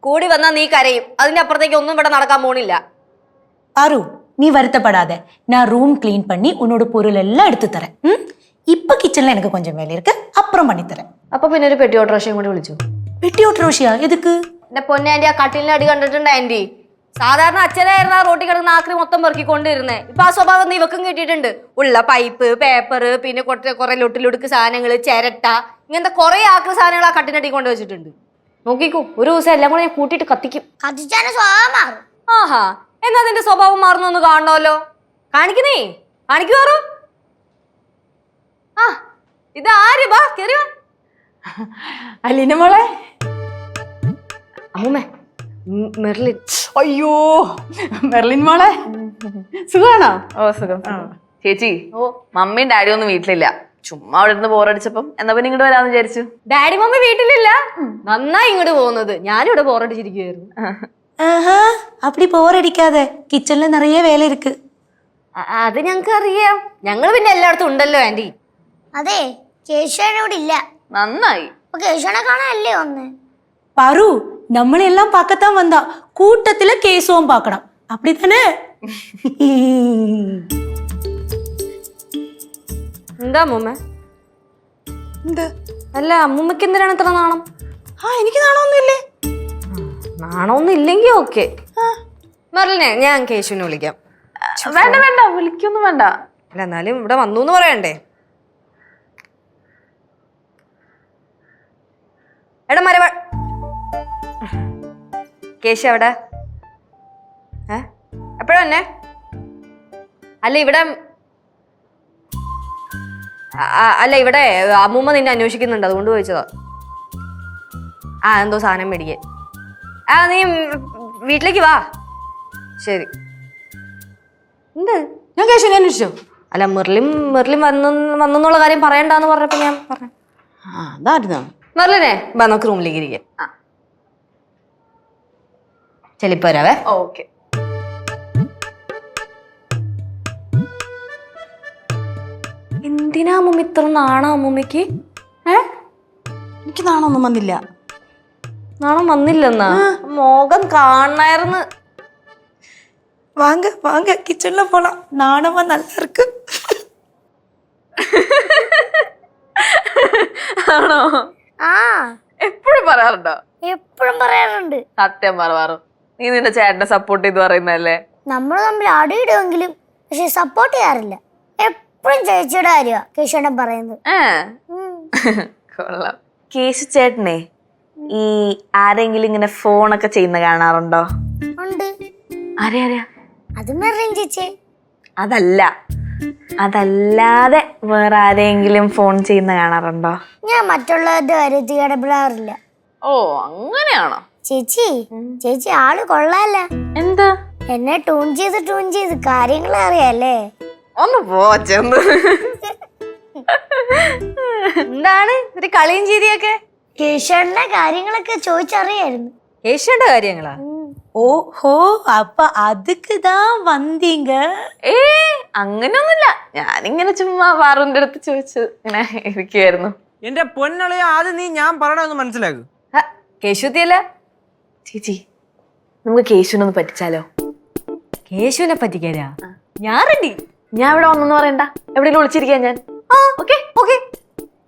കൂടി വന്നാ നീ കരയും. അതിന്റെ അപ്പുറത്തേക്ക് ഒന്നും ഇവിടെ നടക്കാൻ പോണില്ല. ஆரு நீ வருத்தப்படாத. நான் ரூம் கிளீன் பண்ணி உன்னோட பொருள் எல்லாம் எடுத்து தரேன். இப்ப கிச்சன்ல எனக்கு கொஞ்சம் வேலை இருக்கு, அப்புறம் பண்ணி தரேன். അപ്പൊ പിന്നെ ഒരു പെട്ടി ഓട്ടോറിക്ഷയും കൂടി വിളിച്ചു. பெட்டி ஓட்டுறோஷியா எதுக்கு? എന്റെ പൊന്നെ ആന്റി, ആ കട്ടിലിന്റെ അടി കണ്ടിട്ടുണ്ട് ആന്റി? സാധാരണ അച്ഛനായിരുന്നു ആ റോട്ടി കിടക്കുന്ന ആക്രി മൊത്തം പെറുക്കിക്കൊണ്ടിരുന്നേ. ഇപ്പൊ ആ സ്വഭാവം നീ ഇവക്കും കിട്ടിയിട്ടുണ്ട്. ഉള്ള പൈപ്പ്, പേപ്പർ, പിന്നെ കുറെ ലൊട്ടിലൊടുക്ക് സാധനങ്ങള്, ചിരട്ട, ഇങ്ങനത്തെ കുറെ ആക്രി സാധനങ്ങൾ ആ കട്ടിനടി കൊണ്ട് വെച്ചിട്ടുണ്ട്. നോക്കിക്കോ, ഒരു ദിവസം എല്ലാം കൂടെ ഞാൻ കൂട്ടിയിട്ട് കത്തിക്കും. കത്തിച്ചാലും സ്വഭാവം മാറും. ആഹാ, എന്നാ നിന്റെ സ്വഭാവം മാറുന്നൊന്ന് കാണണമല്ലോ. കാണിക്കുന്നേ, കാണിക്കുവാറോ? ആ, ഇത് ആര്? ബാ കേറി വാ. അലീന മോളെ. അമ്മൂമ്മേ, മെർലിൻ. അയ്യോ, മെർലിൻ മോളെ, സുഖാണോ? ഓ സുഖം. ചേച്ചി, മമ്മിയും ഡാഡിയും ഒന്നും വീട്ടിലില്ല. ചുമ്മാ അവിടെ ഇരുന്ന് ബോറടിച്ചപ്പം എന്നാ പിന്നെ ഇങ്ങോട്ട് വരാന്ന് വിചാരിച്ചു. ഡാഡി മമ്മി വീട്ടിലില്ല, നന്നായി ഇങ്ങോട്ട് പോകുന്നത്. ഞാനിവിടെ ബോറടിച്ചിരിക്കുവായിരുന്നു. ஆஹா, அப்படி போர் அடிக்காத. கிச்சன்ல நிறைய வேலை இருக்கு. അത് ഞങ്ങക്ക് അറിയാം. ഞങ്ങൾ പിന്നെ എല്ലായിടത്തും ഉണ്ടല്ലോ ആന്റി. അതെ, കേശവനോട് ഇല്ല. നന്നായി. അപ്പൊ കേശവനെ കാണാനല്ലേ വന്ന്? பாரு நம்மளை எல்லாம் பார்க்கத்தான் வந்தா, கூட்டத்துல கேசவும் பார்க்கணும், அப்படித்தானே? എന്താ അമ്മൂമ്മ? എന്ത്? അല്ല, അമ്മൂമ്മക്ക് എന്തിനാണ് ഇത്ര നാണം? എനിക്ക് നാണമൊന്നുമില്ലേ? നാണമൊന്നും ഇല്ലെങ്കി ഓക്കെ. മെർലിനെ, ഞാൻ കേശുവിനെ വിളിക്കാം. വേണ്ട വേണ്ട, വിളിക്കൊന്നും വേണ്ട. അല്ല, എന്നാലും ഇവിടെ വന്നു എന്ന് പറയണ്ടേ? എടാ മരവ, കേശു എവിടെ? എപ്പോഴാ തന്നെ? അല്ല ഇവിടെ ഇവിടെ അമ്മൂമ്മ നിന്നെ അന്വേഷിക്കുന്നുണ്ട്, അതുകൊണ്ട് ചോദിച്ചതാ. എന്തോ സാധനം മേടിക്കാൻ. നീ വീട്ടിലേക്ക് വാ. ശരി. എന്ത്? ഞാൻ കേശവനെ അന്വേഷിച്ചോ? അല്ല, മെർലിൻ വന്നെന്നുള്ള കാര്യം പറയണ്ടെന്ന് പറഞ്ഞപ്പോ ഞാൻ പറഞ്ഞു. അതായിരുന്നോ? മെർലിനെ വാ, നമുക്ക് റൂമിലേക്ക് ഇരിക്കാം. ചെലിപ്പോ വരാവേ. ഓക്കെ. എന്തിനാ അമ്മൂമ്മ ഇത്ര നാണോ അമ്മൂമ്മക്ക്? എനിക്ക് നാണമൊന്നും വന്നില്ല. നാണം വന്നില്ലെന്നാ? മോകം കാണായിരുന്നു. வாங்க வாங்க, கிச்சன்ல போலாம். நாணமா நல்லா இருக்கு. ആണോ? ആ, എപ്പോഴും പറയാറുണ്ടോ? എപ്പോഴും പറയാറുണ്ട്. സത്യം പറയാറു. നീ നിന്റെ ചേട്ടനെ സപ്പോർട്ട് ചെയ്ത് പറയുന്നല്ലേ? നമ്മൾ തമ്മിൽ അടിയിടുമെങ്കിലും പക്ഷെ സപ്പോർട്ട് ചെയ്യാറില്ല. എപ്പോഴും ചേച്ചിയുടെ കാര്യമാണ് കേശവനെ പറയുന്നത്. കൊള്ളാം. കേശു ചേട്ടനെ ഈ ആരെങ്കിലും ഇങ്ങനെ ഫോണൊക്കെ ചെയ്യുന്ന കാണാറുണ്ടോ? ഉണ്ട്. ആരെയാ? അത് മെറിൻ ചേച്ചി. അതല്ലാതെ വേറെ ആരെങ്കിലും ഫോൺ ചെയ്യുന്ന കാണാറുണ്ടോ? ഞാൻ മറ്റുള്ളവരുടെ കാര്യത്തിൽ ഇടപെടാറില്ല. ഓ, അങ്ങനെയാണോ? ചേച്ചി ആള് കൊള്ളാല്ല. എന്താ? എന്നെ ട്യൂൺ ചെയ്ത് കാര്യങ്ങൾ അറിയാല്ലേ? ഒന്ന് പോച്ചെന്ന്. എന്താണ് ഒരു കളിയും ചിരിയൊക്കെ? കേശവന്റെ കാര്യങ്ങളൊക്കെ ചോദിച്ചറിയായിരുന്നു. കേശുവിന്റെ കാര്യങ്ങളാ? ஓஹோ, அப்ப அதுக்கு தான் வந்தீங்க? അങ്ങനെയൊന്നുമില്ല. ഞാനിങ്ങനെ ചുമ്മാ വാറുന്റെ അടുത്ത് ചോദിച്ചു ഇങ്ങനെ ഇരിക്കുവായിരുന്നു. എന്റെ പൊന്നളയ, ആദ്യം നീ ഞാൻ പറയണമെന്ന് മനസ്സിലാക്കൂ. കേശുത്തിയല്ല ചേച്ചി, നമുക്ക് കേശുവിനൊന്ന് പറ്റിച്ചാലോ? കേശുവിനെ പറ്റിക്കാനാ? ഞാൻ റെഡി. ഞാൻ ഇവിടെ വന്നെന്ന് പറയണ്ട, എവിടെയെങ്കിലും വിളിച്ചിരിക്കാൻ ഞാൻ. ഓക്കെ.